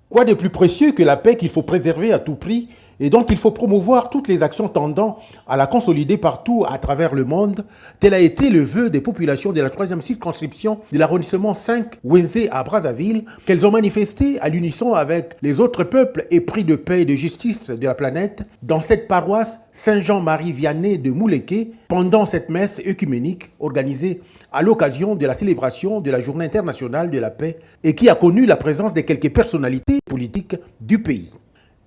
Quoi de plus précieux que la paix qu'il faut préserver à tout prix et dont il faut promouvoir toutes les actions tendant à la consolider partout à travers le monde, tel a été le vœu des populations de la 3e circonscription de l'arrondissement 5 Wenzé à Brazzaville, qu'elles ont manifesté à l'unisson avec les autres peuples épris de paix et de justice de la planète dans cette paroisse Saint-Jean-Marie Vianney de Mouléké pendant cette messe œcuménique organisée à l'occasion de la célébration de la Journée internationale de la paix et qui a connu la présence de quelques personnalités politiques du pays.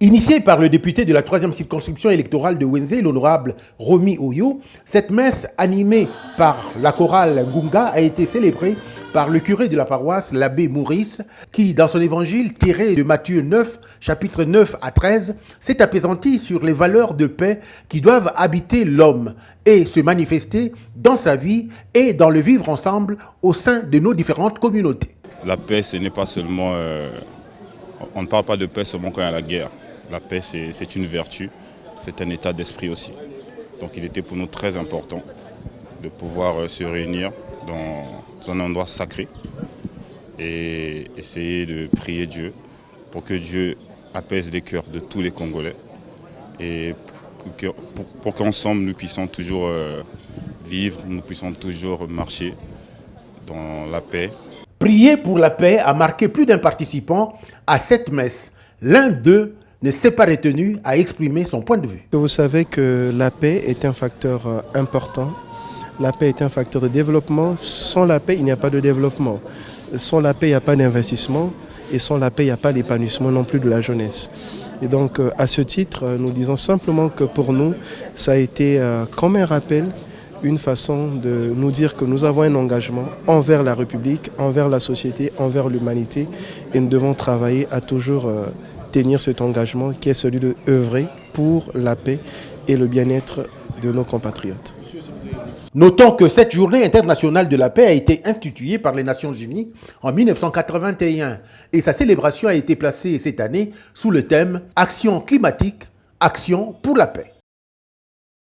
Initiée par le député de la 3e circonscription électorale de Wenzé, l'honorable Romy Oyo, cette messe animée par la chorale Ngunga a été célébrée par le curé de la paroisse, l'abbé Maurice, qui, dans son évangile tiré de Matthieu 9, chapitres 9 à 13, s'est apaisanti sur les valeurs de paix qui doivent habiter l'homme et se manifester dans sa vie et dans le vivre ensemble au sein de nos différentes communautés. La paix, ce n'est pas seulement... on ne parle pas de paix seulement quand il y a la guerre. La paix, c'est une vertu, c'est un état d'esprit aussi. Donc il était pour nous très important de pouvoir se réunir dans un endroit sacré et essayer de prier Dieu pour que Dieu apaise les cœurs de tous les Congolais et pour qu'ensemble nous puissions toujours vivre, nous puissions toujours marcher dans la paix. Prier pour la paix a marqué plus d'un participant à cette messe. L'un d'eux ne s'est pas retenu à exprimer son point de vue. Vous savez que la paix est un facteur important. La paix est un facteur de développement. Sans la paix, il n'y a pas de développement. Sans la paix, il n'y a pas d'investissement. Et sans la paix, il n'y a pas d'épanouissement non plus de la jeunesse. Et donc, à ce titre, nous disons simplement que pour nous, ça a été comme un rappel, une façon de nous dire que nous avons un engagement envers la République, envers la société, envers l'humanité. Et nous devons travailler à toujours tenir cet engagement qui est celui de œuvrer pour la paix et le bien-être de nos compatriotes. Notons que cette journée internationale de la paix a été instituée par les Nations Unies en 1981 et sa célébration a été placée cette année sous le thème « Action climatique, action pour la paix ».